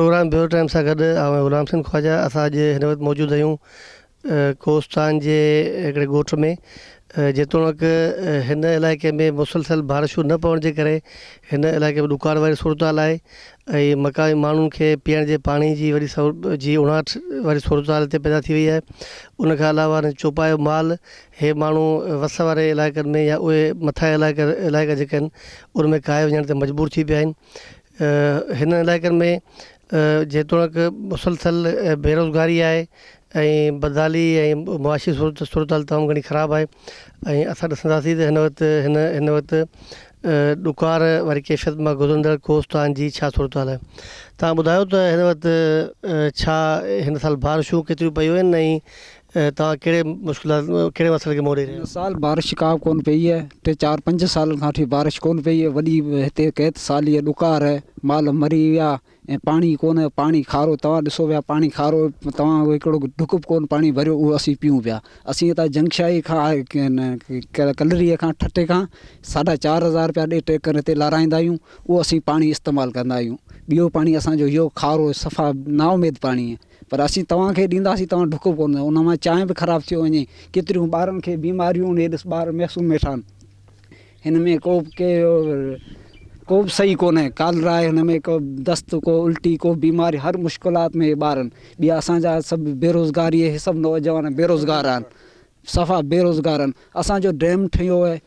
Programme bureau time सां गॾु गुलाम सिंह ख्वाजा असां अॼु हिन वक़्तु मौजूदु आहियूं कोस्तान जे हिकिड़े ॻोठ में जेतोणीकि हिन इलाइक़े में मुसलसल बारिशूं न पवण जे करे हिन इलाइक़े में ॾुकार वारी सूरत हाल आहे ऐं मक़ामी माण्हुनि खे पीअण जे पाणी जी वरी जी उणाहठ वारी सूरत हाल हिते पैदा थी वई आहे। उन खां अलावा चौपायो माल हे माण्हू वस वारे इलाइक़नि में या उहे मथा इलाइक़ा जेके आहिनि उन में काए वञण ते मजबूर थी पिया आहिनि। हिन इलाइक़नि में जेतोणीकि मुसलसल बेरोज़गारी आहे ऐं बदहाली ऐं मुआशी सूरत हाल तमामु घणी ख़राबु आहे ऐं असां ॾिसंदासीं त हिन वक़्तु ॾुकार वारी कैफ़ियत मां गुज़रंदड़ कोस्तान जी छा सूरत हाल आहे। तव्हां ॿुधायो त हिन वक़्तु छा हिन साल बारिशूं केतिरियूं पियूं आहिनि ऐं तव्हां कहिड़े मसइले खे मोड़े रहिया हिन साल बारिश का कोन पई आहे। 4-5 सालनि खां वठी बारिश कोन पई आहे। वॾी हिते कैत साली ॾुकार आहे, माल मरी विया ऐं पाणी कोन, पाणी खारो तव्हां ॾिसो पिया, पाणी खारो तव्हां हिकिड़ो ढुकुब कोन पाणी भरियो उहो असीं पियूं पिया। असीं हितां जंगशाही खां कलरीअ खां ठटे खां 4,500 रुपया ॾे टेकर हिते लाराईंदा आहियूं, उहो असीं पाणी इस्तेमालु कंदा आहियूं। ॿियो पाणी असांजो इहो खारो सफ़ा नाउमेद पाणी आहे, पर असीं तव्हांखे ॾींदासीं तव्हां ढुकुब कोन, उन मां चांहि बि ख़राबु थी वञे, केतिरियूं ॿारनि खे बीमारियूं हे ॾिस ॿार मैसूम वेठा आहिनि। हिन में को बि सही कोन्हे, कालरा आहे, हिन में को दस्त, को उल्टी, को बीमारी, हर मुश्किलात में ॿारनि। ॿिया असांजा सभु बेरोज़गारी इहे सभु नौजवान बेरोज़गार आहिनि, सफ़ा बेरोज़गार आहिनि। असांजो डैम ठहियो आहे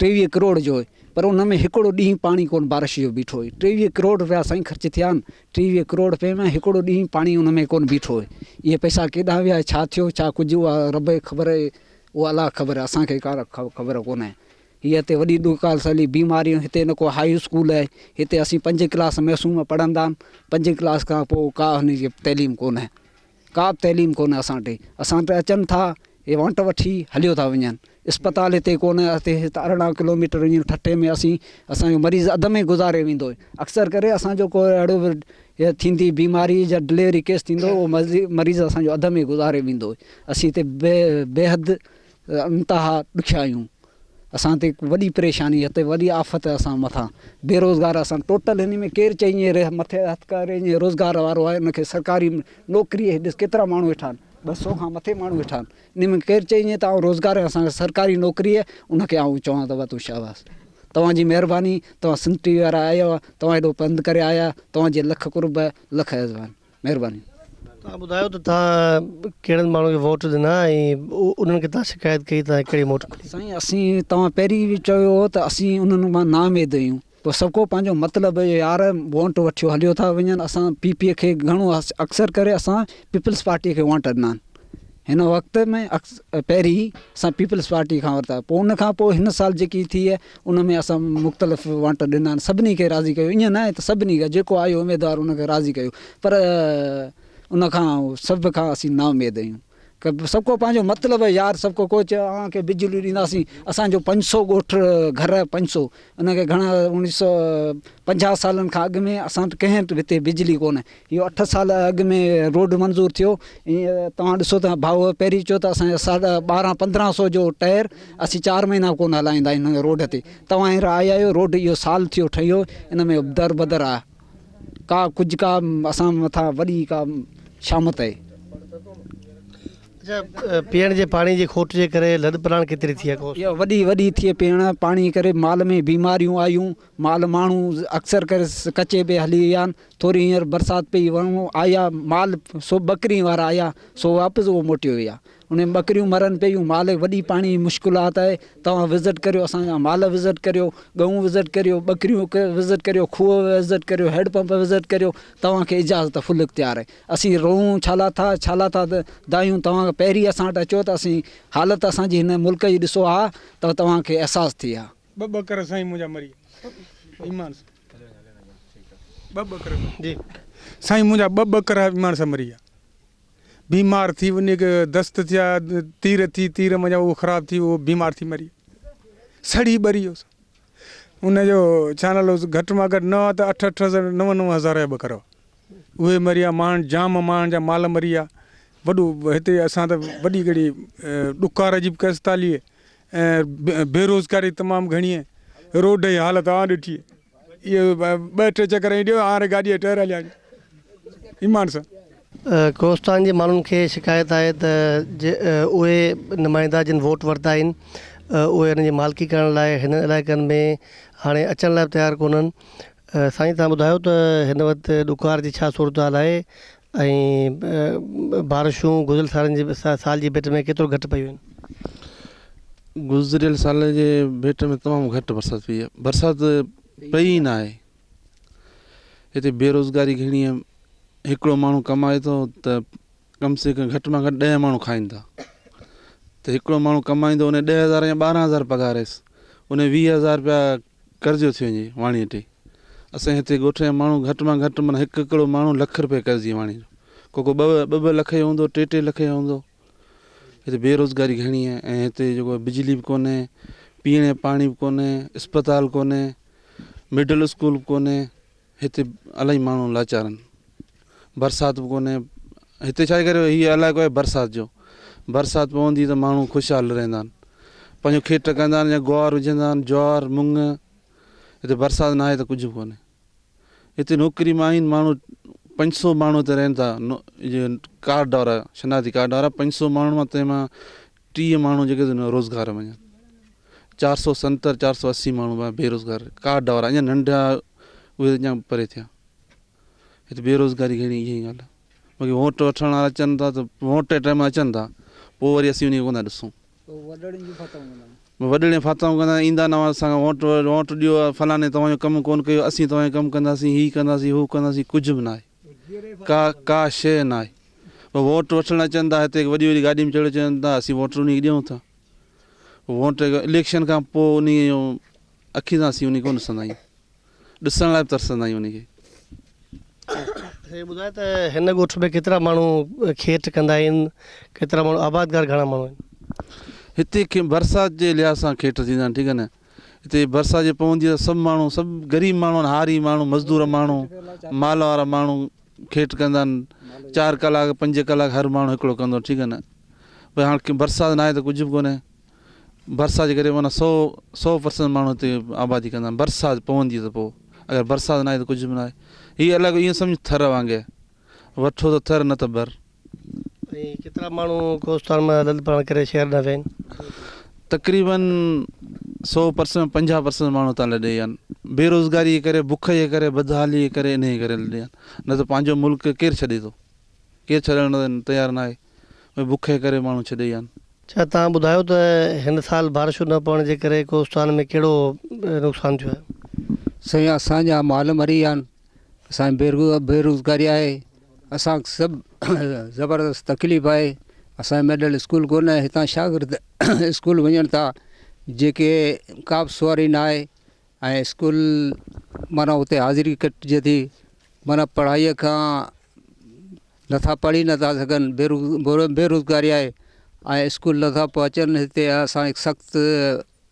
23 करोड़ जो आहे, पर उन में हिकिड़ो ॾींहुं पाणी कोन बारिश जो बीठो हुई। 23 करोड़ रुपया साईं ख़र्च थिया आहिनि, 23 करोड़ रुपये में हिकिड़ो ॾींहुं पाणी उन में कोन बीठो हुई। इहे पैसा केॾां विया, छा थियो, छा कुझु, उहा रब खे ख़बर आहे, उहा अलाह ख़बर आहे, असांखे का ख़बर कोन्हे। हीअ हिते वॾी ॾुकार साली बीमारियूं, हिते न को हाई स्कूल आहे, हिते असीं 5 क्लास मैसूम पढ़ंदा आहिनि, 5 क्लास खां पोइ का हुनजी तइलीम कोन्हे, का बि तइलीम कोन्हे असां वटि अचनि था हे वांट वठी हलियो था वञनि। इस्पताल हिते कोन्हे, हिते 18 किलोमीटर वञी ठटे में असांजो मरीज़ अध में गुज़ारे वेंदो आहे। अक्सर करे असांजो को अहिड़ो थींदी बीमारी या डिलीवरी केस थींदो, उहो मरीज़ असांजो अध में गुज़ारे वेंदो आहे। असीं हिते बेहद इंतिहा ॾुखिया आहियूं, असां ते वॾी परेशानी, हिते वॾी आफ़त असां मथां बेरोज़गार असां टोटल। हिन में केरु चई ईअं मथे हथ करे ईअं रोज़गार वारो आहे, उनखे सरकारी नौकिरी ॾिस केतिरा माण्हू वेठा आहिनि, 200 खां मथे माण्हू वेठा आहिनि। इन में केरु चई ईअं तव्हां रोज़गार असांखे सरकारी नौकिरी आहे, उनखे आऊं चवां त वधि शाबाश, तव्हांजी महिरबानी, तव्हां सिंध टीवी वारा आया हुआ, तव्हां हेॾो पंधु करे आया, तव्हांजे लख कुर्ब, लख अज़वान, महिरबानी। तव्हां ॿुधायो त तव्हां कहिड़नि माण्हुनि खे वोट ॾिना ऐं उन्हनि खे तव्हां शिकायत कई, तव्हां कहिड़ी वोट कई? साईं असीं तव्हां पहिरीं बि चयो हो त असीं उन्हनि मां नाउमेद आहियूं, पोइ सभु को पंहिंजो मतिलबु यार वोट वठियो हलियो था वञनि। असां पीपीए खे घणो अक्सर करे असां पीपल्स पार्टीअ खे वोट ॾिना आहिनि। हिन वक़्त में पहिरीं असां पीपल्स पार्टी खां वरिता, पोइ उन खां पोइ हिन साल जेकी थी आहे उन में असां मुख़्तलिफ़ वोट ॾिना आहिनि, सभिनी खे राज़ी कयो। ईअं न आहे त सभिनी खे, जेको आयो उमेदवार उनखे राज़ी कयो, पर उन खां सभ खां असीं नाउमेद आहियूं। सभु को पंहिंजो मतिलबु आहे यार, सभु को चयो तव्हांखे बिजली ॾींदासीं, असांजो 500 ॻोठ घर 500, उनखे घणा 1950 सालनि खां अॻु में असां वटि कंहिं वटि हिते बिजली कोन्हे। इहो 8 साल अॻु में रोड मंज़ूरु थियो। ईअं तव्हां ॾिसो त भाऊ पहिरीं चयो त असांजा 1200-1500 जो टायर असीं 4 महीना कोन हलाईंदा आहियूं हिन रोड ते। तव्हां हींअर आया आहियो, रोड इहो साल थियो ठहियो, इन में दर बदर आहे, का कुझु का असां मथां वॾी का शामत आहे। अच्छा, पीअण जे पाणी जी खोट जे करे लद पलाण केतिरी थी आहे? इहा वॾी थी पीअण पाणी करे माल में बीमारियूं आयूं, माण्हू अक्सर करे कचे पे हली विया आहिनि। थोरी हींअर बरसाति पई वणो आया माल, सो ॿकरी वारा आया, सो वापसि उहो मोटियो विया। उन ॿकरियूं मरनि पियूं, माल वॾी पाणी मुश्किलात आहे। तव्हां विज़िट करियो, असांजा माल विज़िट करियो, गऊं विज़िट करियो, ॿकरियूं विज़िट करियो, खूह विज़िट करियो, हैड पंप विज़िट करियो, तव्हांखे इजाज़त फुल इख़्तियार आहे। असीं रोऊं छाला था दायूं, तव्हां पहिरीं असां वटि अचो त असीं हालति असांजी हिन मुल्क जी ॾिसो आहे त तव्हांखे अहसासु थी आहे। ॿ ॿकर साईं मुंहिंजा मरी ईमान ॿ ॿकर जी साईं मुंहिंजा 2 ॿकर ईमान सां मरी विया, बीमार थी वञे, दस्त थिया, तीर मुंहिंजा उहो ख़राबु थी, उहो बीमार थी मरी, सड़ी ॿरी वियोसि। उनजो छा नालो घटि में घटि न त 8-9 हज़ार जा ॿकर उहे मरी विया। माण्हू जाम माण्हुनि जा माल मरी विया। वॾो हिते असां त वॾी घड़ी ॾुकार जी बि कस्ताली ऐं बेरोज़गारी तमामु घणी आहे। रोड जी हालत आहे ॾिठी, इहो 2-3 चकर ॾियो हाणे गाॾीअ टायर हलिया। ईमान सां। कोस्तान जे माण्हुनि खे शिकायत आहे त उहे नुमाइंदा जिन वोट वरिता आहिनि उहे हिन जी मालिकी करण लाइ हिन इलाइक़नि में हाणे अचण लाइ तयारु कोन्हनि। साईं तव्हां ॿुधायो त हिन वक़्तु ॾुकार जी छा सूरत हाल आहे ऐं बारिशूं गुज़िरियल सालनि जी साल जी भेट में केतिरो घटि पयूं आहिनि? गुज़िरियल साल जे भेट में तमामु घटि बरसाति पई आहे। बरसाति पई ई न आहे। हिते बेरोज़गारी घणी आहे। हिकिड़ो माण्हू कमाए थो त कम से कम घटि में घटि 10 माण्हू खाइनि था। त हिकिड़ो माण्हू कमाईंदो उन 10,000 या 12,000 पघार आयसि, उन 20,000 रुपया कर्ज़ो थी वञे वाणीअ ते। असांजे हिते ॻोठ जा माण्हू घटि में घटि माना हिकु हिकिड़ो माण्हू लख रुपए कर्ज़ी वाणी जो, को ॿ लख जो हूंदो, 3 लख जो हूंदो। हिते बेरोज़गारी घणी आहे ऐं हिते जेको बिजली बि कोन्हे, पीअण जो पाणी बि कोन्हे, अस्पताल कोन्हे, मिडल स्कूल बि कोन्हे। हिते इलाही माण्हू लाचार आहिनि। बरसाति बि कोन्हे। हिते छा करे हीअ इलाइक़ो आहे बरसाति जो। बरसाति पवंदी त माण्हू ख़ुशहाल रहंदा आहिनि, पंहिंजो खेत कंदा आहिनि या गुआर विझंदा आहिनि, ज्वार मुङ। हिते बरसाति न आहे त कुझु बि कोन्हे। हिते नौकिरी में आहिनि माण्हू 500 माण्हू हिते रहनि था, कार्ड वारा, शनाती कार्ड वारा 500 माण्हू मां तंहिंमां 30 माण्हू जेके रोज़गार में आहिनि। 470 480 माण्हू बेरोज़गार कार्ड वारा, अञा नंढा उहे अञा परे थिया। हिते बेरोज़गारी घणी इहा ई ॻाल्हि आहे। बाक़ी वोट वठण वारा अचनि था त वोट जे टाइम अचनि था, पोइ वरी असीं उन कोन था ॾिसूं। वॾड़े फाताऊं कंदा ईंदा न असांखां वोट ॾियो, फलाणे तव्हांजो कमु कोन कयो, असीं तव्हांजो कमु कंदासीं, हीअ कंदासीं, हू कंदासीं, कुझु बि न आहे। का शइ न आहे। पोइ वोट वठणु अचनि था, हिते वॾी वॾी गाॾी में चढ़ी अचनि था, असीं वोट उन खे ॾियूं था। वोट इलेक्शन खां पोइ उन जो अखि सां असीं उन कोन ॾिसंदा आहियूं, ॾिसण लाइ बि तरसंदा आहियूं उनखे। ॿुधाए त हिन ॻोठ में केतिरा माण्हू खेत कंदा आहिनि, केतिरा माण्हू आबादगार, घणा माण्हू आहिनि? हिते बरसाति जे लिहाज़ सां खेत थींदा आहिनि, ठीकु आहे न। हिते बरसाति जे पवंदी आहे त सभु माण्हू, सभु ग़रीब माण्हू आहिनि, हारी माण्हू, मज़दूर माण्हू, माल वारा माण्हू खेत कंदा आहिनि। 4 कलाक 5 कलाक हर माण्हू हिकिड़ो कंदो, ठीकु आहे न। भई हाणे बरसाति न आहे त कुझु बि कोन्हे। बरसाति जे करे माना 100% माण्हू हिते आबादी कंदा आहिनि। बरसाति पवंदी त पोइ, अगरि बरसाति न आहे त कुझु बि न आहे। हीअ अलॻि ईअं सम्झ थर वांगुरु, वठो त थर न त बर। ऐं केतिरा माण्हू कोस्तान में दलपण करे शहर न विया आहिनि? तक़रीबन 100% 50% माण्हू हितां लॾे विया आहिनि। बेरोज़गारी जे करे, बुख जे करे, बदहाली जे करे, इन जे करे लॾे विया आहिनि। न त पंहिंजो मुल्क केरु छॾे थो, केरु छॾण तयारु न आहे। भई बुख जे करे माण्हू छॾे विया आहिनि। छा तव्हां ॿुधायो त हिन साल बारिशूं न पवण जे करे कोस्तान में कहिड़ो नुक़सानु थियो आहे? साईं असांजा माल मरी विया आहिनि, असांजी बेरोज़गारी आहे, असां सभु ज़बरदस्त तकलीफ़ आहे। असांजे मिडल स्कूल कोन्हे, हितां शागिर्द स्कूल वञनि था जेके का बि सुवारी न आहे। ऐं स्कूल माना उते हाज़िरी कटिजे थी, माना पढ़ाईअ खां नथा पढ़ी नथा सघनि, बेरोज़गारी आहे ऐं स्कूल नथा पहुचनि। हिते असांखे सख़्तु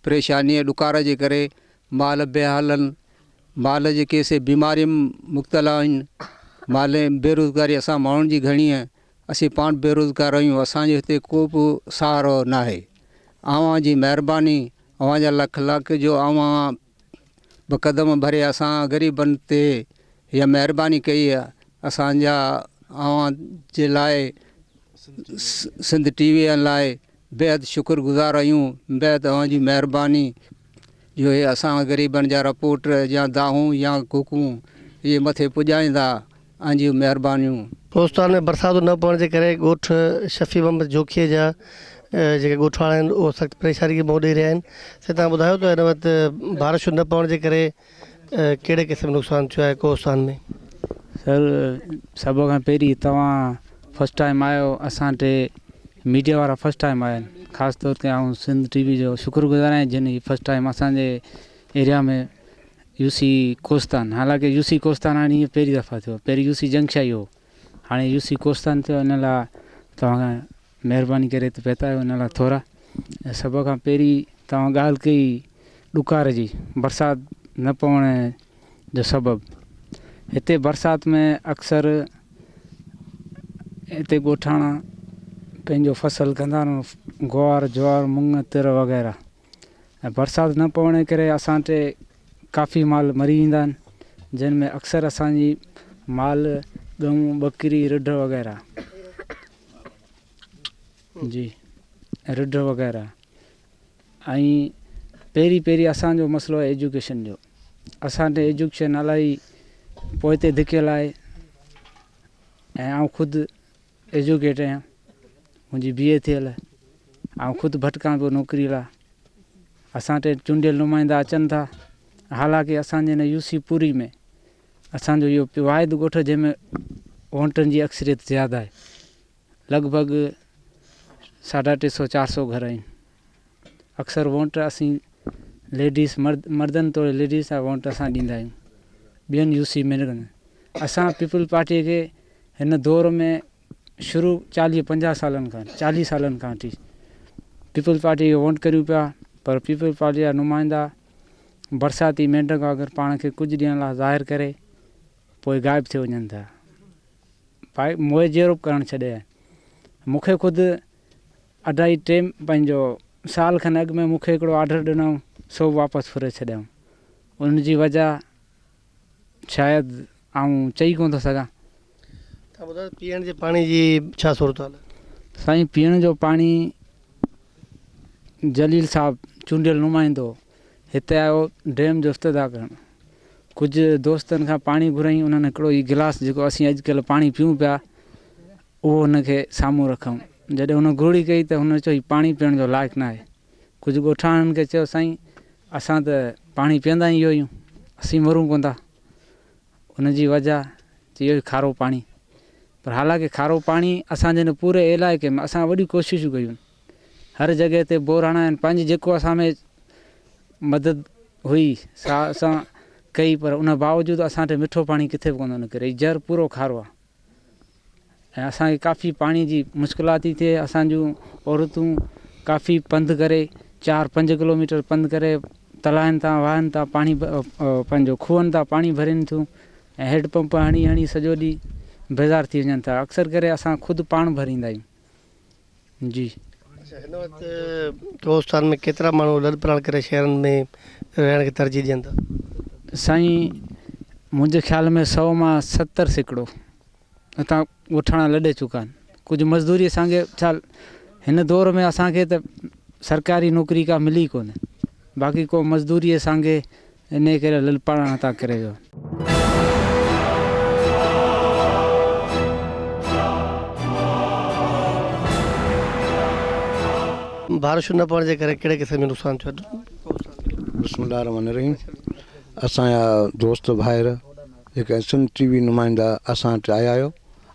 परेशानी आहे ॾुकार जे करे। माल बेहालनि, माल जेके से बीमारियुनि मुब्तला आहिनि, माल बेरोज़गारी असां माण्हुनि जी घणी आहे। असीं पाण बेरोज़गार आहियूं, असांजे हिते को बि सहारो न आहे। अव्हां जी महिरबानी, अव्हां जा लख लख जो अव्हां क़दम भरे असां ग़रीबनि ते इहा महिरबानी कई आहे। असांजा अव्हां जे लाइ सिंध TV लाइ बेहद शुक्रगुज़ार आहियूं। बेहद अव्हां जी महिरबानी जो हे असां ग़रीबनि जा रिपोर्ट या दाहूं या कुकूं इहे मथे पुॼाईंदा, तव्हांजी महिरबानियूं। कोस्तान में बरसाति न पवण जे करे ॻोठ शफ़ी मोहम्मद जोखीअ जा जेके ॻोठवाड़ा आहिनि उहो सख़्तु परेशानी खे मुंहुं ॾेई रहिया आहिनि। साईं तव्हां ॿुधायो त हिन वक़्तु बारिशूं न पवण जे करे कहिड़े क़िस्म जो नुक़सानु थियो आहे कोस्तान में? सर सभ खां पहिरीं तव्हां फस्ट टाइम आहियो असां वटि, मीडिया वारा फस्ट टाइम आया आहिनि। ख़ासि तौर ते ऐं सिंध TV जो शुक्रगुज़ार आहियां जिन फस्ट टाइम असांजे एरिया में UC कोस्तान, हालांकि UC कोस्तान हाणे ईअं पहिरीं दफ़ा थियो, पहिरीं UC जंगशाही हो, हाणे UC कोस्तान थियो। इन लाइ तव्हां महिरबानी करे त पहुता आहियो, इन लाइ थोरा। ऐं सभ खां पहिरीं तव्हां ॻाल्हि कई ॾुकार जी, बरसाति न पवण जो सबबु। हिते बरसाति में अक्सर हिते ॻोठाणा पंहिंजो फसल कंदा आहिनि, गुआर ज्वार मुङ तिर वग़ैरह। ऐं बरसाति न पवण जे करे असां वटि काफ़ी माल मरी वेंदा आहिनि, जिन में अक्सर असांजी माल गऊं बकरी रिढ वग़ैरह जी रिढ वग़ैरह। ऐं पहिरीं असांजो मसइलो आहे एजुकेशन जो। असांजे एजुकेशन इलाही पोइते धिकियल आहे ऐं आउं ख़ुदि एजुकेट आहियां, मुंहिंजी BA थियल आहे। आउं ख़ुदि भटकां पियो नौकिरी लाइ। असां वटि चूंडियल नुमाइंदा अचनि था, हालांकि असांजे हिन UC पुरी में असांजो इहो वाहिद ॻोठ जंहिंमें वोटनि जी अक्सरियत ज़्यादा आहे, लॻभॻि 350-400 घर आहिनि। अक्सर वोट असीं लेडीज़ मर्दनि तोड़े लेडीज़ जा वोट असां ॾींदा आहियूं ॿियनि UC में। असां पीपल पार्टीअ खे हिन दौर में शुरू 40-50 सालनि खां 40 सालनि खां वठी पीपल पार्टी खे वोट करियूं पिया, पर पीपल पार्टी जा नुमाइंदा बरसाती मेंढक वांगुरु पाण खे कुझु ॾींहं लाइ ज़ाहिर करे पोइ गाइब थी वञनि था, मोए जेरोप करणु छॾे। मूंखे ख़ुदि 2.5-3 पंहिंजो साल खनि अॻु में मूंखे हिकिड़ो ऑर्डर ॾिनो, सो वापसि फुरे छॾियऊं। उनजी वजह शायदि आउं चई कोन थो सघां। तव्हां ॿुधायो पीअण जे पाणी जी छा सूरत हाल आहे? साईं, पीअण जो पाणी जलील साहब चूंडियल नुमाइंदो हिते आयो डैम जो इफ़्तिताह करणु। कुझु दोस्तनि खां पाणी घुराई, उन्हनि हिकिड़ो ई गिलास जेको असीं अॼुकल्ह पाणी पियूं पिया उहो हुनखे साम्हूं रखऊं। जॾहिं हुन घुरड़ी कई त हुन चयो हीउ पाणी पीअण जो लाइक़ु न आहे। कुझु ॻोठाणनि खे चयो साईं असां त पाणी पीअंदा ई इहो आहियूं, असीं मरूं कोन था। उनजी वजह इहो ई खारो पाणी। पर हालांकि खारो पाणी असांजे हिन पूरे इलाइक़े में असां वॾियूं कोशिशूं कयूं, हर जॻह ते बोर हणाया आहिनि, पंहिंजी जेको असां में मदद हुई सा असां कई, पर उन बावजूदि असां वटि मिठो पाणी किथे बि कोन थो निकिरे, जर पूरो खारो आहे। ऐं असांखे काफ़ी पाणी जी मुश्किलात थी थिए। असांजूं औरतूं काफ़ी पंधु करे 4-5 किलोमीटर पंधु करे तलाइनि था, वाहनि था, पाणी पंहिंजो खूहनि था पाणी भरनि थियूं ऐं हैडपंप हणी सॼो ॾींहुं बेज़ार थी वञनि था। अक्सर करे असां ख़ुदि पाण भरींदा आहियूं जी। हिन वक़्तु कोस्तान में केतिरा माण्हू लॾपलाण करे शहरनि में रहण खे तरजीह ॾियनि था? साईं, मुंहिंजे ख़्याल में 100 मां 70 सैकड़ो हितां ॻोठाणा लॾे चुका आहिनि। कुझु मज़दूरी असांखे छा हिन दौर में असांखे त सरकारी नौकिरी का मिली कोन्हे, बाक़ी को मज़दूरी असांखे इन करे लॾपलाण था करे वियो। बारिश न पवण जे करे कहिड़े क़िस्म जो नुक़सानु थियो? बिस्मिल्लाहिर्रहमानिर्रहीम। असांजा दोस्त भाइर जेके सिंध TV नुमाइंदा असां वटि आया आहियो,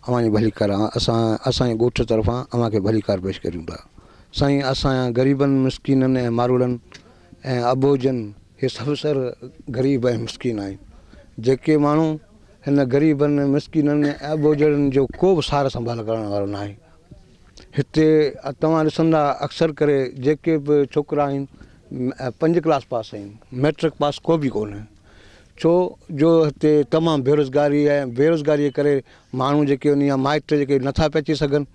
अव्हांजी भली कार असांजे ॻोठ तरफ़ां अव्हांखे भली कार पेश करियूं था। साईं, असांजा ग़रीबनि मिसकिननि ऐं मारूड़नि ऐं अबोजनि हे सभु सर ग़रीब ऐं मिसकिन आहिनि। जेके माण्हू हिन ग़रीबनि मिसकिननि ऐं अबोजनि जो को बि सार संभाल करण वारो न आहे। हिते तव्हां ॾिसंदा अक्सर करे जेके बि छोकिरा आहिनि 5 क्लास पास आहिनि, मैट्रिक पास को बि कोन्हे। छो जो हिते तमामु बेरोज़गारी ऐं बेरोज़गारीअ करे माण्हू जेके उन जा माइट जेके नथा पहुची सघनि,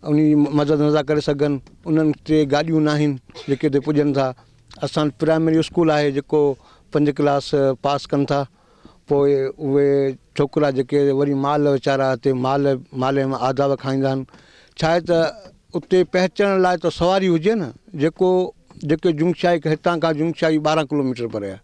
उन जी मदद नथा करे सघनि, उन्हनि ते गाॾियूं न आहिनि जेके हिते पुॼनि था। असां प्राइमरी स्कूल आहे जेको 5 क्लास पास कनि था, पोइ उहे छोकिरा जेके वरी माल वीचारा हिते माले में आदाब खाईंदा आहिनि। छा आहे त उते पहुचण लाइ त सवारी हुजे न, जेके जुंगशाई हितां खां जुंगशाई 12 किलोमीटर परे आहे।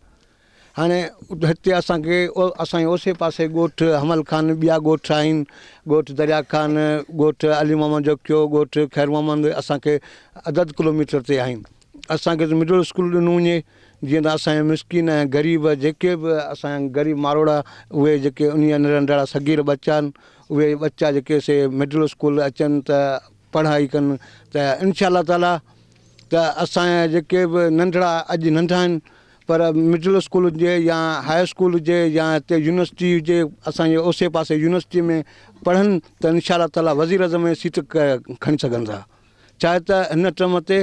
हाणे हिते असांखे असांजे ओसे पासे ॻोठ हमल खान, ॿिया ॻोठ आहिनि, ॻोठ दरिया खान, ॻोठ अली मोहम्मद जोकियो, ॻोठ ख़ैर मोहम्मद असांखे अधु किलोमीटर ते आहिनि। असांखे त मिडल स्कूल ॾिनो वञे, जीअं त असांजे मिसकिन ऐं ग़रीब जेके बि असांजा ग़रीब मारोड़ा उहे जेके उन नंढड़ा सगीर बच्चा आहिनि, उहे बच्चा जेके से मिडल स्कूल अचनि त पढ़ाई कनि त इनशा ताला त असांजा जेके बि नंढड़ा अॼु नंढा आहिनि पर मिडल स्कूल हुजे या हाई स्कूल हुजे या हिते यूनिवर्सिटी हुजे, असांजे ओसे पासे यूनिवर्सिटी में पढ़नि त इनशा ताला वज़ीर अज़म में सीट खणी सघनि था। छा आहे त हिन टर्म ते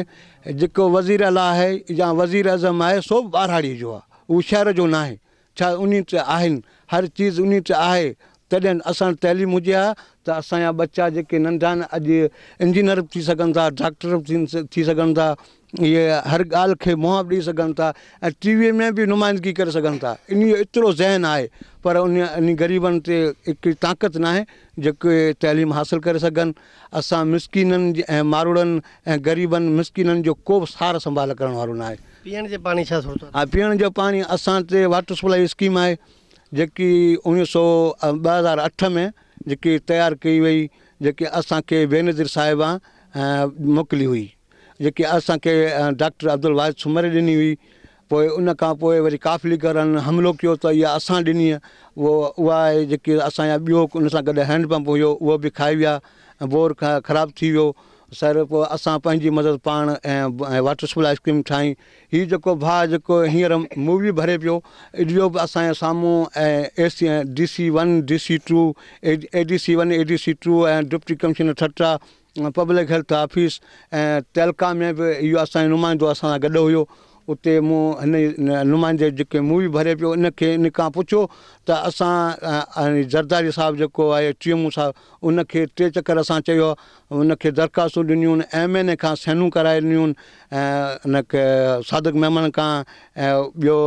जेको वज़ीर अला आहे या वज़ीर अज़म आहे सो बि ॿारहाड़ीअ जो आहे, उहो शहर जो न आहे। छा उन ते आहिनि, हर चीज़ उन ते आहे, तॾहिं असां तइलीम हुजे हा त असांजा बच्चा जेके नंढा आहिनि अॼु इंजीनियर बि थी सघनि था, डॉक्टर बि थी सघनि था, ये हर ॻाल्हि खे मुंहुं ॾेई सघनि था ऐं टीवीअ में बि नुमाइंदगी करे सघनि था। इन जो एतिरो ज़हन आहे, पर इन ग़रीबनि ते हिकिड़ी ताक़त न आहे जेके तइलीम हासिलु करे सघनि। असां मिसकिननि ऐं मारूड़नि ऐं ग़रीबनि मिसकिननि जो को बि सार संभाल करण वारो न आहे। पीअण जे पाणी छा सूरत आहे? हा, पीअण जो पाणी असां ते वाटर सप्लाई स्कीम आहे जेकी 2008 में जेकी तयारु कई वई, जेके असांखे बेनज़ीर साहिबा मोकिली हुई, जेके असांखे डॉक्टर अब्दुल वाहिद सुमरे ॾिनी हुई। पोइ उन खां पोइ वरी काफ़लीकरनि हमिलो कयो त इहा असां ॾिनी आहे, उहा आहे जेकी असांजा ॿियो उन सां गॾु हैंडपंप हुयो उहो बि खाई विया, बोर ख़राबु थी वियो। सर पोइ असां पंहिंजी मदद पाण ऐं वाटर सप्लाई स्कीम ठाही। हीउ जेको भाउ जेको हींअर मूवी भरे पियो, इहो बि असांजे साम्हूं ऐं DC1 DC2 ADC1 ADC2 ऐं डिप्टी कमिश्नर ठट्टा पब्लिक हेल्थ ऑफिस ऐं तहलका में बि इहो असांजो नुमाइंदो असां सां गॾु हुयो। उते मूं हिन नुमाइंदे जेके मूवी भरे पियो इन खां पुछियो त असां जरदारी साहिबु जेको आहे TMO साहिबु, उनखे 3 चकर असां चयो, उनखे दरख़्वास्तूं ॾिनियूं आहिनि, MNA खां सैनूं कराए ॾिनियूं आहिनि, ऐं उनखे सादिक मेमन खां, ऐं ॿियो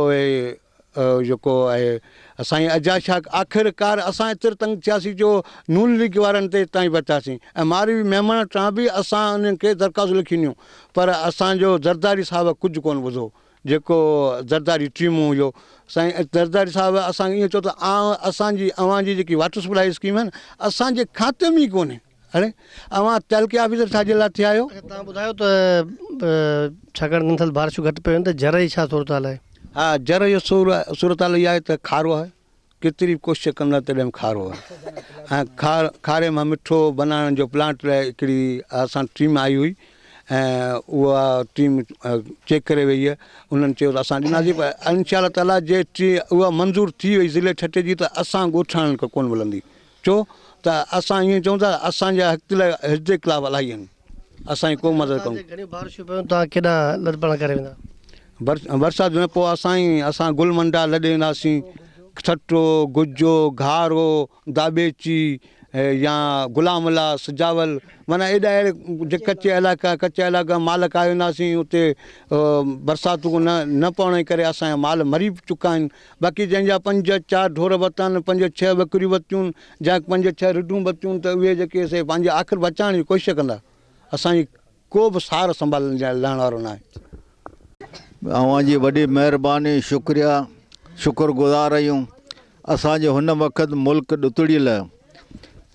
जेको आहे असांजी एजाज शाह। आख़िरकार असां एतिरे तंग थियासीं जो नून लीग वारनि ते ताईं पहुतासीं ऐं मारवी मेमन तां बि असां उन्हनि खे दरख़्वास्तूं लिखी ॾिनियूं, पर असांजो जरदारी साहिबु कुझु कोन ॿुधो, जेको जरदारी टीमूं हुयो। साईं जरदारी साहिबु असांखे ईअं चयो त असांजी अव्हांजी जेकी वाटर सप्लाई स्कीम आहे न, असांजे खाते में ई कोन्हे। अड़े अव्हां तहलके ऑफिसर छाजे लाइ थिया आहियो? तव्हां ॿुधायो त छाकाणि इन साल बारिशूं घटि पियूं आहिनि त जर जी छा सूरत हाल आहे? हा, जर जो सूरत हाल इहा आहे त खारो आहे, केतिरी कोशिशि कंदा तॾहिं बि खारो आहे। ऐं खारे मां मिठो बनाइण जो प्लांट लाइ हिकिड़ी असां टीम आई हुई, ऐं उहा टीम चेक करे वई आहे। उन्हनि चयो त असां ॾिनासीं, पर इंशा ताला जे उहा मंज़ूरु थी वई ज़िले ठटे जी, त असां ॻोठाणनि खां कोन मिलंदी। छो त असां ईअं चऊं था असांजा हक़ लाइ हिजदे ख़िलाफ़ इलाही आहिनि, असांजी को मदद कयूं। घणियूं बारिशूं पियूं, तव्हां केॾा लॾपण करे वेंदा? बरसाति में पोइ असां गुलमंडा लॾे वेंदासीं, छटो गुजो घारो दाबेची या गुलामला सजावल, माना एॾा अहिड़े जे कचा इलाइक़ा मालिक आयो वेंदासीं। उते बरसातूं न पवण जे करे असांजा माल मरी चुका आहिनि। बाक़ी जंहिंजा 5-4 ढोर वरिता आहिनि, 5-6 बकरियूं वरितियूं आहिनि, या 5-6 रिढूं वरितियूं, त उहे जेके से पंहिंजे आख़िर बचाइण जी कोशिशि कंदा। असांजी को बि सार संभालण लाइण वारो न आहे। अव्हांजी वॾी महिरबानी, शुक्रिया, शुक्रगुज़ार आहियूं। असांजे हुन वक़्तु मुल्क ॾुतड़ियल,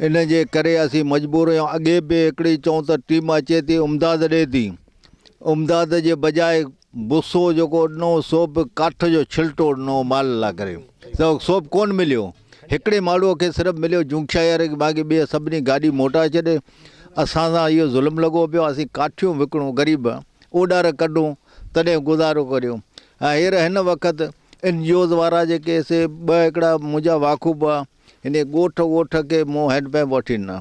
इन जे करे असीं मजबूर आहियूं। अॻे बि हिकिड़ी चऊं त टीम अचे थी, उमदाद ॾिए थी, उमदाद जे बजाए भुसो जेको ॾिनो सो बि काठ जो छिलटो ॾिनो माल लाइ करे, त सो बि कोन मिलियो। हिकिड़े माण्हूअ खे सिर्फ़ु मिलियो जुंगशायर, बाक़ी ॿिए सभिनी गाॾी मोटाए छॾे। असां सां इहो ज़ुल्म लॻो पियो, असीं काठियूं विकिणूं, ग़रीब ओॾार कढूं, तॾहिं गुज़ारो करियूं। ऐं हींअर हिन वक़्तु NGOs वारा जेके से 2 हिकिड़ा मुंहिंजा वाक़ुफ़ आहे, हिन ॻोठ खे मूं हैंडपैप वठी ॾिना,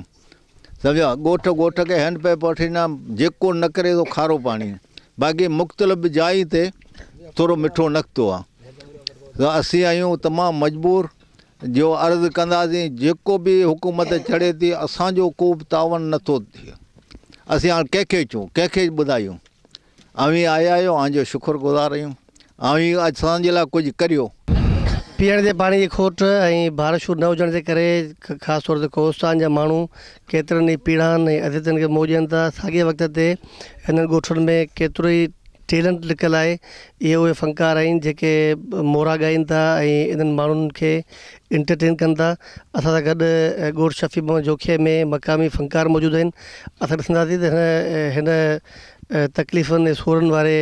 सम्झा, ॻोठ खे हैंडपैप वठी ॾिना। जेको न करे थो खारो पाणी, बाक़ी मुख़्तलिफ़ जाइ ते थोरो मिठो निकितो आहे। त असीं आहियूं तमामु मजबूर, जो अर्ज़ु कंदासीं जेको बि हुकूमत चढ़े थी, असांजो को बि तावन नथो थिए। असीं हाणे कंहिंखे चऊं, कंहिंखे ॿुधायूं? अवी आया आहियो, तव्हांजो शुक्रगुज़ार आहियूं। अवी असांजे लाइ कुझु करियो। पीअण जे पाणी जी खोट ऐं बारिशूं न हुजण जे करे ख़ासि तौर ते कोस्तान जा माण्हू केतिरनि ई पीढ़ाउनि ऐं अदितनि खे मोॼनि था। साॻिए वक़्त ते हिननि ॻोठनि में केतिरो ई टैलेंट लिकियलु आहे। इहे उहे फ़नकार आहिनि जेके मोरा ॻाइनि था ऐं इन्हनि माण्हुनि खे इंटरटेन कनि था। असां सां गॾु ॻोठ शफ़ी मोहम्मद जोखीअ में मक़ामी फ़नकार मौजूदु आहिनि। असां ॾिसंदासीं त हिन तकलीफ़ुनि ऐं सूरनि वारे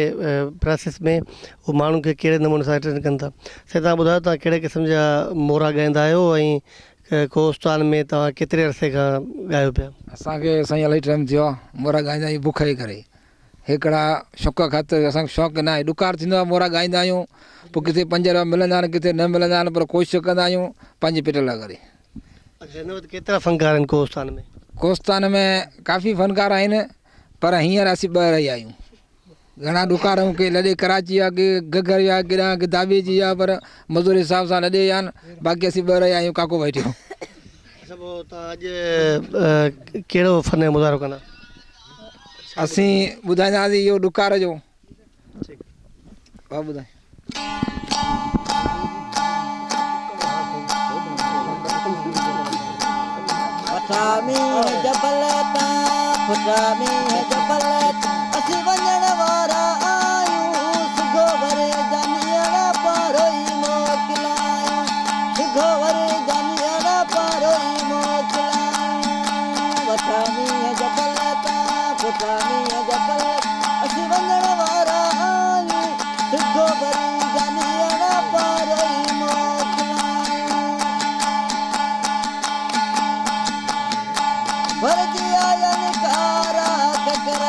प्रोसेस में उहे माण्हुनि खे कहिड़े नमूने सां इंटरटेन कनि था। साईं तव्हां ॿुधायो, तव्हां कहिड़े क़िस्म जा मोरा ॻाईंदा आहियो ऐं कोस्तान में तव्हां केतिरे अरसे खां ॻायो पिया? असांखे साईं इलाही टाइम थियो आहे मोरा ॻाईंदा आहियूं बुख जे करे। हिकिड़ा शौक़ु ख़ातिर असांखे शौक़ु न आहे, ॾुकार थींदो आहे मोरा ॻाईंदा आहियूं, पोइ किथे 5 रुपया मिलंदा आहिनि, किथे न मिलंदा आहिनि, पर कोशिशि कंदा आहियूं पंहिंजे पेट लाइ करे। हिन वक़्तु केतिरा फ़नकार आहिनि कोस्तान में? कोस्तान में काफ़ी फ़नकार आहिनि, पर हींअर असीं 2 रही आहियूं। घणा ॾुकार आहियूं, के लॾे कराची आहे, के घगर आहे, केॾा के दाबे जी आहे, पर मज़ूर हिसाब सां लॾे आहिनि। बाक़ी असीं 2 रही आहियूं काको वेठियो। अच्छा, पोइ तव्हां अॼु कहिड़ो फ़न जो मुज़ाहिरो कंदा? असीं ॿुधाईंदासीं इहो ॾुकार जो वाह ॿुधाए फटामी है जबल ता फटामी है जबल असी वञण वारा आयूं सुगो वरे जानिया पारोई मोकलायूं सुगो वरे जानिया पारोई मोकलायूं फटामी है जबल ता फटामी है जबल असी वञण वारा आयूं सुगो वरे जानिया पारोई भरजी आयन कारा ककर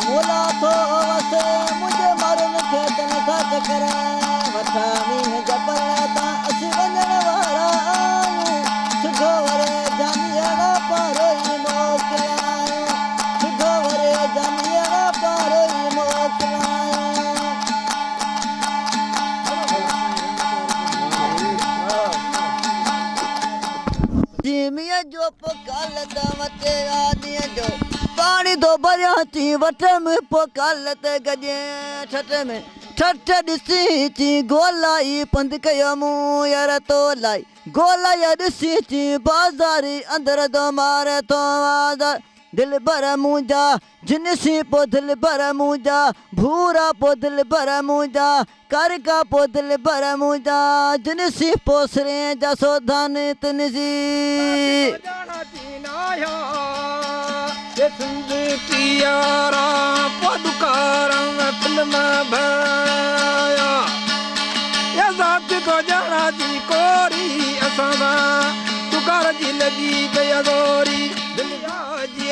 मोला तो वसे मुझे मारन के तन सा चकर वठामी है जबल ता असी वञण वारा आयूं सुगो वरे जानिया पारोई मोकलायूं सुगो वरे जानिया पारोई मोकलायूं जीमिया जो पकाल दवते आदिया जो पानी दो भरिया थी वट में पकाल ते गजे ठट में ठट ॾिसी थी गोलाई पंध कयो मूं यार तो लाई गोला ॾिसी थी बाज़ारी अंदर दो मारे तो आज़ार दिल भर मुंहिंजा जिनसी पो दिल भर मुंहिंजा भूरा पो दिल भर मुंहिंजा करका पो दिल भर मुंहिंजा जिनसी पोसरे जा सोधान तनसी पियारा पदुकारा फिल्म भया या ज़ात को जाना जी कोरी असां तुकार जी लगी गया गोरी दुनिया जी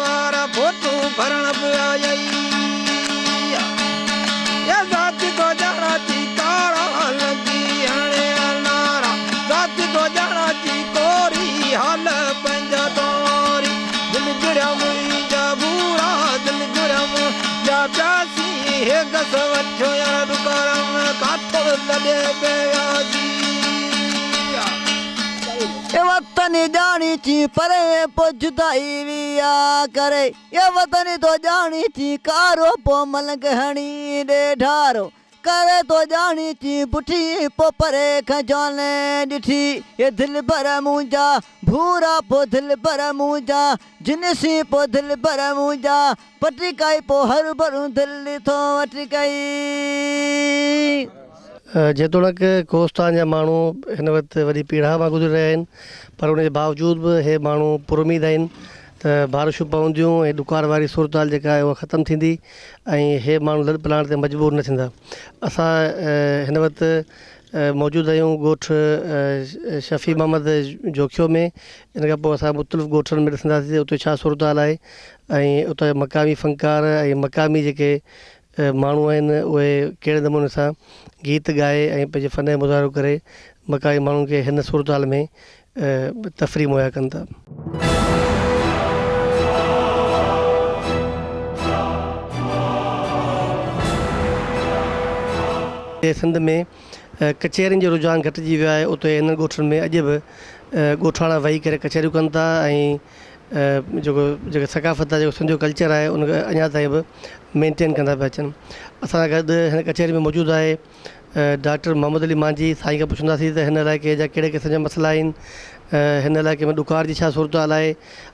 वारा फोटो भरण पिया या ज़ात को जाना जी कारा लगी हणे नारा ज़ात को जाना जी कोरी हाल पंजा तोरी दिल जुड़ा मुंहिंजा भूरा दिल जुड़ा मुंहिंजा प्यासी हे गस वठो यार दुकारम काठो लॾे पिया जी ये वतन जानी थी परे पो जुदाई विया करे ये वतन तो जानी थी कारो पो मलंग हणी ॾे ढारो करे तो जानी थी पुठी पो परे खजाने ॾिठी ये दिल भर मुंहिंजा भूरा पो दिल भर मुंहिंजा जिनसी पो दिल भर मुंहिंजा पटिकाई पो हर भरूं दिल थो वटिकाई जेतोणीकि कोस्तान जा माण्हू हिन वक़्तु वॾी पीड़ा मां गुज़री रहिया आहिनि पर उन जे बावजूद बि हे माण्हू पुरुमीद आहिनि त बारिशूं पवंदियूं ऐं ॾुकार वारी सूरत हाल जेका आहे उहा ख़तमु थींदी ऐं हे माण्हू लॾ पलाइण ते मजबूर न थींदा। असां हिन वक़्तु मौजूदु आहियूं ॻोठु शफ़ी मोहम्मद जोखियो में। इन खां पोइ असां मुख़्तलिफ़ ॻोठनि में ॾिसंदासीं उते छा सूरत हाल आहे ऐं उतां जा मक़ामी फ़नकार ऐं मक़ामी जेके माण्हू आहिनि उहे कहिड़े नमूने सां गीत ॻाए ऐं पंहिंजे फ़न जो मुज़ाहिरो करे मक़ामी माण्हुनि खे हिन सूरत हाल में तफ़री मुहैया कनि था। सिंध में कचहरियुनि जो रुझान घटिजी वियो आहे। उते हिननि ॻोठनि में अॼु बि ॻोठाणा वेही करे कचहरियूं कनि था ऐं जेको सकाफ़त आहे जेको सिंधियो कल्चर आहे उनखे अञा ताईं बि मेंटेन कंदा पिया अचनि। असां सां गॾु हिन कचहरी में मौजूदु आहे डॉक्टर मोहम्मद अली मांझी। साईं खां पुछंदासीं त हिन इलाइक़े जा कहिड़े क़िस्म जा मसइला आहिनि, हिन इलाइक़े में ॾुकार जी छा सूरत हाल आहे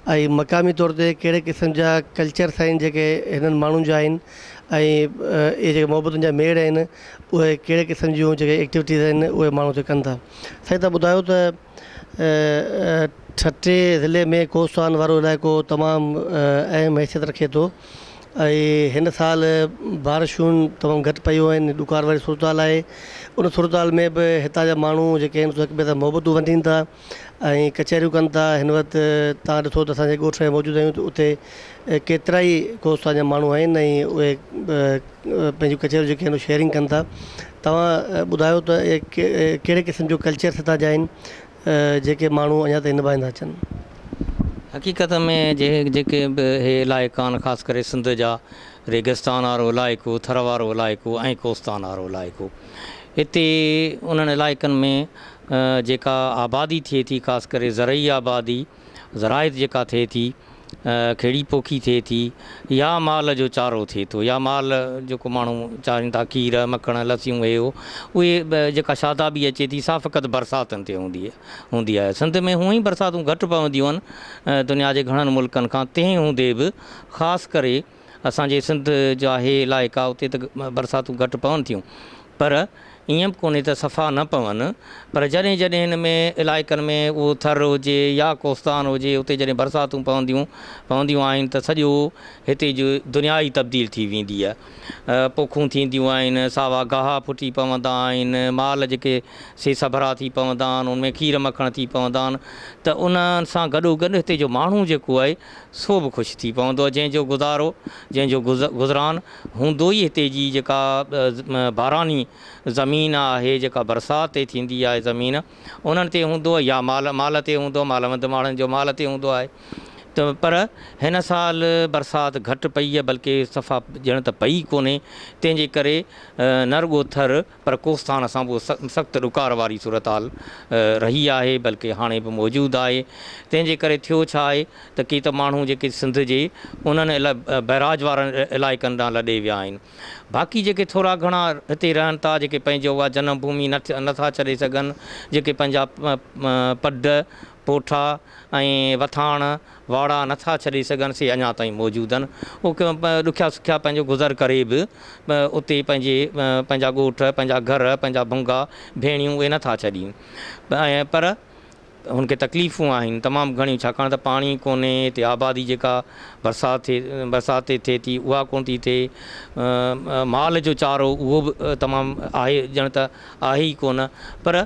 ऐं मक़ामी तौर ते कहिड़े क़िस्म जा कल्चर्स आहिनि जेके हिननि माण्हुनि जा आहिनि ऐं इहे जेके मोहबतुनि जा मेड़ आहिनि उहे कहिड़े क़िस्म जूं जेके एक्टिविटीज़ आहिनि उहे माण्हू ते कनि था। साईं तव्हां ॿुधायो त ठटे ज़िले में कोस्तान वारो इलाइक़ो तमामु अहम हैसियत रखे थो ऐं हिन साल बारिशूं तमामु घटि पयूं आहिनि, ॾुकार वारी सूरत हाल आहे। उन सूरत हाल में बि हितां जा माण्हू जेके आहिनि हिक ॿिए सां मोहबतूं वंडीनि था ऐं कचहरियूं कनि था। हिन वक़्तु तव्हां ॾिसो त असांजे ॻोठ में मौजूदु आहियूं त उते केतिरा ई कोस्तान जा माण्हू आहिनि ऐं उहे पंहिंजूं कचहरियूं जेके आहिनि शेयरिंग कनि था। तव्हां ॿुधायो त कहिड़े क़िस्म जो कल्चर हितां जा आहिनि जेके माण्हू अञा ताईं निभाईंदा अचनि। हक़ीक़त में जेके बि इहे इलाइक़ा आहिनि ख़ासि करे सिंध जा रेगिस्तान वारो इलाइक़ो, थर वारो इलाइक़ो ऐं कोस्तान वारो इलाइक़ो, हिते उन्हनि इलाइक़नि में जेका आबादी थिए थी ख़ासि करे ज़रई आबादी ज़राइत जेका थिए थी खेड़ी पोखी थिए थी या माल जो चारो थिए थो या माल जेको माण्हू चाहीनि था खीर मखण लसियूं हे हो उहे जेका शादाबी अचे थी सा फ़क़ति बरसातनि ते हूंदी आहे। सिंध में हूअं ई बरसातूं घटि पवंदियूं आहिनि दुनिया जे घणनि मुल्कनि खां, तंहिं हूंदे बि ख़ासि करे असांजे सिंध जा हे इलाइक़ा उते त बरसातूं घटि पवनि थियूं, पर ईअं बि कोन्हे त सफ़ा न पवनि, पर जॾहिं जॾहिं हिन में इलाइक़नि में उहो थर हुजे या कोस्तान हुजे उते जॾहिं बरसातूं पवंदियूं आहिनि त सॼो हिते जो दुनिया ई तब्दील थी वेंदी आहे। पोखूं थींदियूं आहिनि, सावा गाह फुटी पवंदा आहिनि, माल जेके सेसा भरा थी पवंदा आहिनि, उनमें खीर मखण थी पवंदा आहिनि, त उन्हनि सां गॾोगॾु हिते जो माण्हू जेको आहे सो बि ख़ुशि थी पवंदो आहे। जंहिंजो गुज़ारो जंहिंजो गुज़रान हूंदो ई हिते जी जेका बारानी ज़मीन आहे, जेका बरसाति ते थींदी आहे ज़मीन, उन्हनि ते हूंदो आहे या माल ते हूंदो, मालवंद माण्हुनि जो माल ते हूंदो आहे। त पर हिन साल बरसाति घटि पई आहे, बल्कि सफ़ा ॼण त पई कोन्हे, तंहिंजे करे न रुॻो थर पर कोस्तान सां उहो सख़्तु ॾुकार वारी सूरत हाल रही आहे, बल्कि हाणे बि मौजूदु आहे। तंहिंजे करे थियो छा आहे त के त माण्हू जेके सिंध जे उन्हनि बैराज वारनि इलाइक़नि ॾांहुं लॾे विया आहिनि। बाक़ी जेके थोरा घणा हिते रहनि था, जेके पंहिंजो उहा जनम भूमि नथा छॾे सघनि, जेके पंहिंजा पड पोठा ऐं वथाण वाड़ा नथा छॾे सघनि, से अञा ताईं मौजूदु आहिनि। उहे ॾुखिया सुखिया पंहिंजो गुज़र करे बि उते पंहिंजा ॻोठ, पंहिंजा घर, पंहिंजा भुंगा भेणियूं उहे नथा छॾीनि, पर हुनखे तकलीफ़ूं आहिनि तमामु घणियूं, छाकाणि त पाणी कोन्हे, हिते आबादी जेका बरसाति थिए थी उहा कोन थी थिए, माल जो चारो उहो बि तमामु आहे, ॼण त आहे ई कोन। पर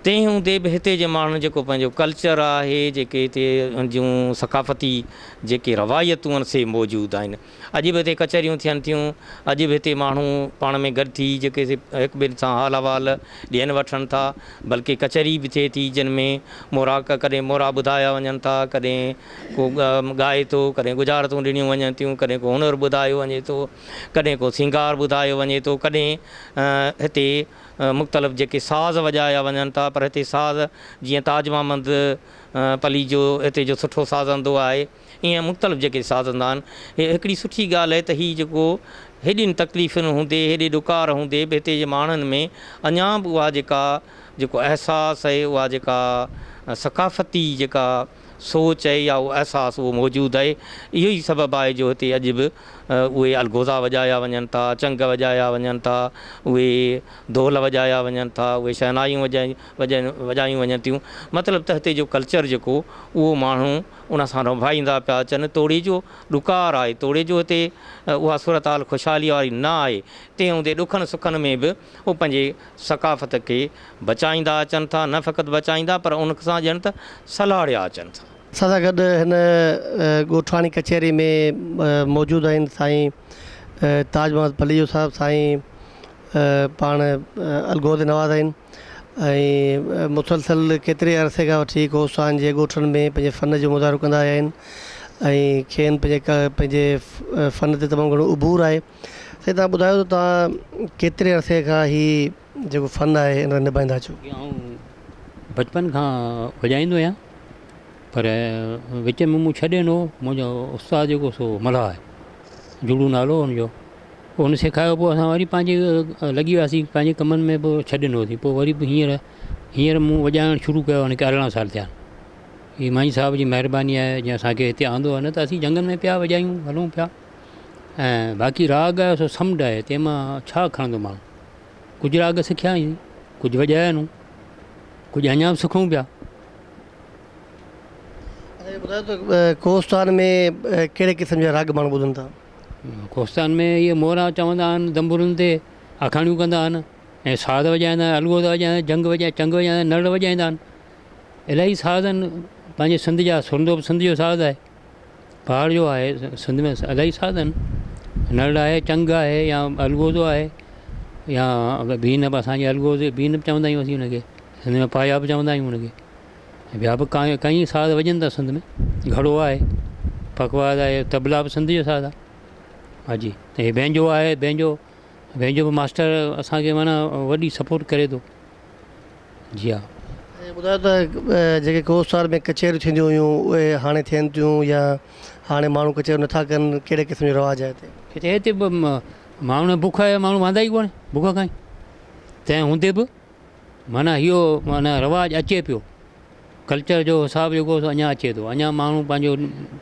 तंहिं हूंदे बि हिते जे माण्हुनि जेको पंहिंजो कल्चर आहे, जेके हिते जूं सक़ाफ़ती जेके रवायतूं आहिनि से मौजूदु आहिनि। अॼु बि हिते कचहरियूं थियनि थियूं, अॼु बि हिते माण्हू पाण में गॾु थी जेके हिकु ॿिए सां हाल अहिवाल ॾियनि वठनि था, बल्कि कचहरी बि थिए थी जिन में कॾहिं मोरा ॿुधाया वञनि था, कॾहिं को ॻाए थो, कॾहिं गुजारतूं ॾिनियूं वञनि थियूं, कॾहिं को हुनरु ॿुधायो वञे थो, कॾहिं को सिंगार ॿुधायो वञे थो, कॾहिं हिते मुख़्तलिफ़ जेके साज़ वॼाया वञनि था। पर हिते साज़ जीअं ताज महमद पली जो हिते जो सुठो साज़ंदो आहे, ईअं मुख़्तलिफ़ जेके साज़ंदा आहिनि। हीअ हिकिड़ी सुठी ॻाल्हि आहे त हीअ जेको हेॾियुनि तकलीफ़ुनि हूंदे, हेॾे ॾुकार हूंदे बि हिते जे माण्हुनि में अञा बि उहा जेको अहसासु आहे, उहा जेका सक़ाफ़ती जेका सोच आहे या उहो अहसासु उहो मौजूदु आहे। इहो ई सबबु आहे जो हिते अॼु बि उहे अलगोज़ा वॼाया वञनि था, चंग वॼाया वञनि था, उहे ढोल वॼाया वञनि था, उहे शहनाइयूं वॼायूं वञनि थियूं। मतिलबु त हिते जो कल्चर जेको उहो माण्हू उन सां रभाईंदा पिया अचनि। तोड़े जो ॾुकार आहे, तोड़े जो हिते उहा सूरत हाल ख़ुशहाली वारी न आहे, तंहिं हूंदे ॾुखनि सुखनि में बि उहे पंहिंजे सक़ाफ़त खे बचाईंदा अचनि था, न फ़क़ति बचाईंदा पर उन सां ॼण त सलाड़िया अचनि था। असां सां गॾु हिन ॻोठाणी कचहरी में मौजूदु आहिनि साईं ताज महमद पलीजो साहिबु, साईं पाण अलगोज़ नवाज़ आहिनि ऐं मुसलसल केतिरे अरसे खां वठी कोस्तान जे ॻोठनि में पंहिंजे फ़न जो मुज़ाहिरो कंदा आया आहिनि ऐं खेनि पंहिंजे फ़न ते तमामु घणो उबूर आहे। साईं तव्हां ॿुधायो त तव्हां केतिरे अरसे खां हीउ जेको फ़न आहे हिन निभाईंदा अचो? बचपन खां वॼाईंदो आहियां, पर विच में मूं छॾे ॾिनो। मुंहिंजो उस्तादु जेको सो मल्हा आहे, जुड़ू नालो हुनजो, उन सेखारियो। पोइ असां वरी पंहिंजे लॻी वियासीं पंहिंजे कमनि में, पोइ छॾे ॾिनोसीं। पोइ वरी बि हींअर मूं वॼाइणु शुरू कयो, हाणे 11 साल थिया। हीअ माई साहिब जी महिरबानी आहे जंहिं असांखे हिते आंदो आहे, न त असीं जंगल में पिया वॼायूं हलूं पिया। ऐं बाक़ी राग आहे सो समुंड आहे, तंहिंमां छा खणंदो माण्हू। कुझु राग सिखिया आहियूं, कुझु वॼाया आहिनि, कुझु अञा बि सिखूं पिया। ॿुधायो त कोस्तान में कहिड़े क़िस्म जा राग माण्हू ॿुधनि था? कोस्तान में इहे मोरा चवंदा आहिनि, दंबुरुनि ते आखाणियूं कंदा आहिनि, ऐं साज़ वॼाईंदा आहिनि, अलगोज़ वॼाईंदा आहिनि, चंग वॼाईंदा आहिनि, नड़ वॼाईंदा आहिनि। इलाही साज़ आहिनि पंहिंजे सिंध जा। सुरंदो बि सिंध जो साज़ आहे, पहाड़ जो आहे। सिंध में इलाही साज़ आहिनि, नड़ आहे, चंग आहे, या अलगोज़ो आहे, या बीन बि असांजे अलगोज़ बीन बि चवंदा आहियूं असीं हुनखे। सिंध में पाया बि चवंदा आहियूं हुनखे। ॿिया बि कई साज़ वॼनि था सिंध में। घड़ो आहे, पकवाद आहे, तबला बि सिंध जो साज़ आहे। हा जी, त हे बैंजो आहे, बैंजो बि मास्टर असांखे माना वॾी सपोर्ट करे थो। जी हा। ॿुधायो त जेके कोस्टार में कचहरियूं थींदियूं हुयूं उहे हाणे थियनि थियूं या हाणे माण्हू कचहरियूं नथा कनि, कहिड़े क़िस्म जो रवाजु आहे हिते? हिते माण्हू बुख आहे, माण्हू वांदा ई कोन्हे बुख खां ई। तंहिं हूंदे बि माना इहो माना रवाजु अचे पियो, कल्चर जो हिसाबु जेको अञा अचे थो। अञा माण्हू पंहिंजो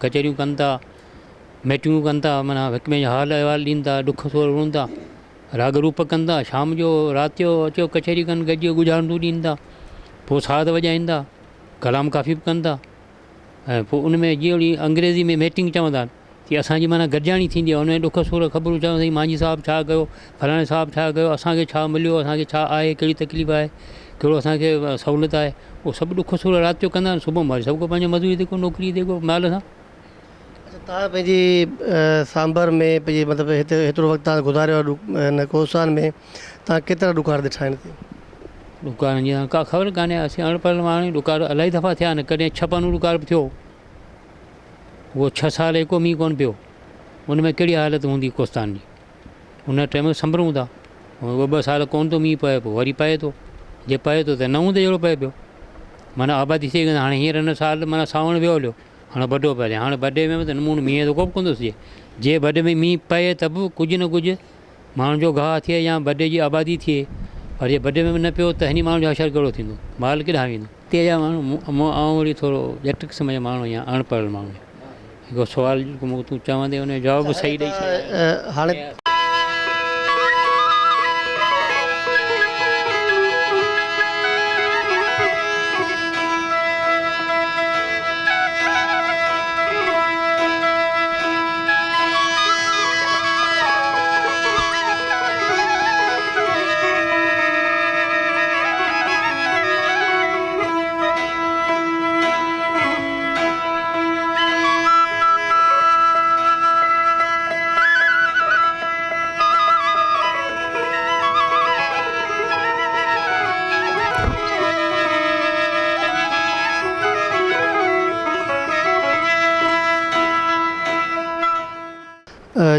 कचहरियूं कनि था, मीटिंगूं कनि था, माना हिक ॿिए जा हाल अहिवाल ॾींदा था, ॾुख सुख रुअनि था, राग रूप कनि था। शाम जो राति जो अचो कचहरी कनि, गॾिजी गुज़ारंदू ॾींदा था, पोइ साध वॼाईंदा, कलाम काफ़ी बि कनि था। ऐं पोइ उन में जीअं वरी अंग्रेज़ी में मीटिंग चवंदा आहिनि की असांजी माना गॾिजाणी थींदी आहे, उन में ॾुख सुख ख़बरूं चवंदा आहिनि, मांझी साहिबु छा कयो, फलाणे साहिबु छा कयो, असांखे छा मिलियो, असांखे छा आहे, कहिड़ी तकलीफ़ आहे, कहिड़ो असांखे सहूलियत आहे, उहो सभु ॾुख सुख राति जो कंदा आहिनि। सुबुह महिल सभु को पंहिंजो मज़ूरी ते को नौकिरी ते को माल सां। तव्हां पंहिंजी सांभर में पंहिंजी मतिलबु हिते हेतिरो वक़्तु तव्हां गुज़ारियो आहे हिन कोस्तान में, तव्हां केतिरा ॾुकार ॾिठा आहिनि हिते? ॾुकार जी का ख़बर कान्हे, असीं अणपढ़ माण्हू ॾुकार इलाही दफ़ा थिया आहिनि। कॾहिं 6 पनू ॾुकार बि थियो, उहो 6 साल एको मींहुं कोन पियो। उन में कहिड़ी हालत हूंदी कोस्तान जी, उन टाइम संभरूं था। 2 साल कोन थो मींहुं पए, पोइ वरी पए थो, जे पए थो त न हूंदे जहिड़ो पए पियो। माना आबादी थी वेंदी। हाणे हींअर हिन साल माना सावण वियो हलियो, हाणे बॾो पए, हाणे बॾे में त नमूनो मींहं त को बि कोन थो थिए। जे बॾे में मींहुं पए त बि कुझु न कुझु माण्हुनि जो गाह थिए या बॾे जी आबादी थिए, पर जे बॾे में न पियो त हिन माण्हू जो हशर कहिड़ो थींदो, माल केॾांहुं वेंदो। हिते जा माण्हू ऐं वरी थोरो जट क़िस्म जा माण्हू या अणपढ़ माण्हू, हिकिड़ो सुवालु तूं चवंदे हुन जो जवाबु सही ॾेई छॾियो। हाणे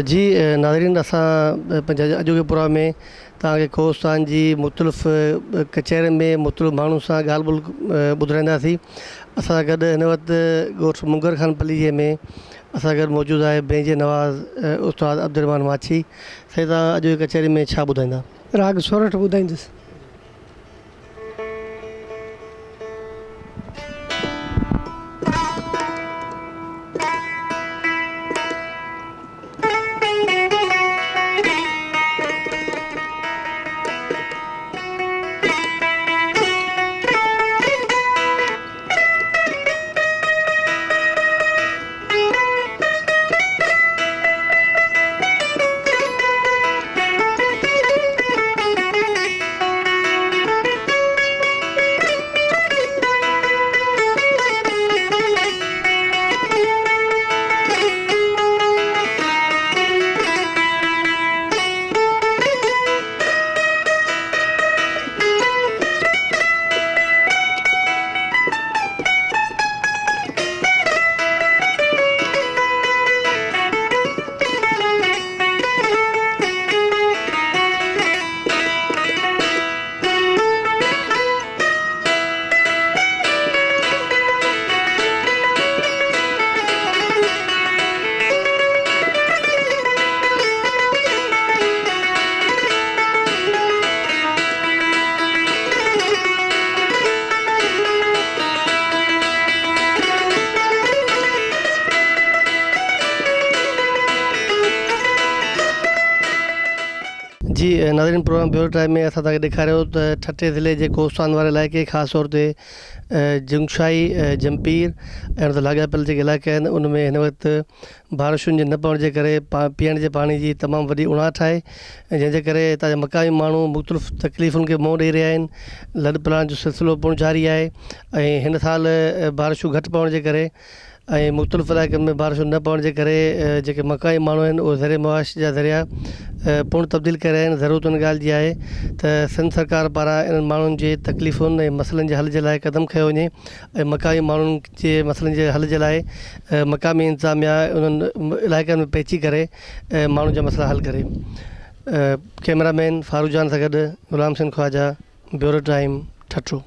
जी नाज़रीन, असां पंहिंजे अॼोके प्रोग्राम में तव्हांखे कोस्तान जी मुख़्तलिफ़ कचहरियुनि में मुख़्तलिफ़ माण्हुनि सां ॻाल्हि ॿोल ॿुधाईंदासीं। असां सां गॾु हिन वक़्तु ॻोठ मुंगर खान पलीअ में असां गॾु मौजूदु आहे बेंजे नवाज़ उस्ताद अब्दुर्रहमान माछी। साईं, तव्हां अॼोके कचहरी में छा ॿुधाईंदा? राग सोरठ ॿुधाईंदुसि। जी नाज़रीन, प्रोग्राम ब्यूरो टाइम में असां तव्हांखे ॾेखारियो त ठटे ज़िले जे कोस्तान वारे इलाइक़े ख़ासि तौर ते जुंगशाई जमपीर ऐं उन सां लाॻापियल जेके इलाइक़ा आहिनि उन में हिन वक़्तु बारिशुनि जे न पवण जे करे पीअण जे पाणी जी तमामु वॾी उणाठ आहे, जंहिंजे करे हितां जा मक़ामी माण्हू मुख़्तलिफ़ तकलीफ़ुनि खे मुंहुं ॾेई रहिया आहिनि। लॾ पलाण जो सिलसिलो पिणु जारी आहे ऐं हिन साल बारिशूं घटि पवण जे करे ऐं मुख़्तलिफ़ इलाइक़नि में बारिशूं न पवण जे करे जेके मक़ामी माण्हू आहिनि उहे ज़रिए मुआश जा ज़रिया पूर्ण तब्दील करे रहिया आहिनि। ज़रूरत उन ॻाल्हि जी आहे त सिंध सरकार पारां इन्हनि माण्हुनि जे तकलीफ़ुनि ऐं मसइलनि जे हल जे लाइ क़दम खयो वञे ऐं मक़ामी माण्हुनि जे मसइलनि जे हल जे लाइ मक़ामी इंतिज़ामिया उन्हनि इलाइक़नि में पहुची करे माण्हुनि जा मसइला हल करे। कैमरामैन फारूक जान सां गॾु ग़ुलाम सिंह ख्वाजा, ब्यूरो टाइम, ठठो।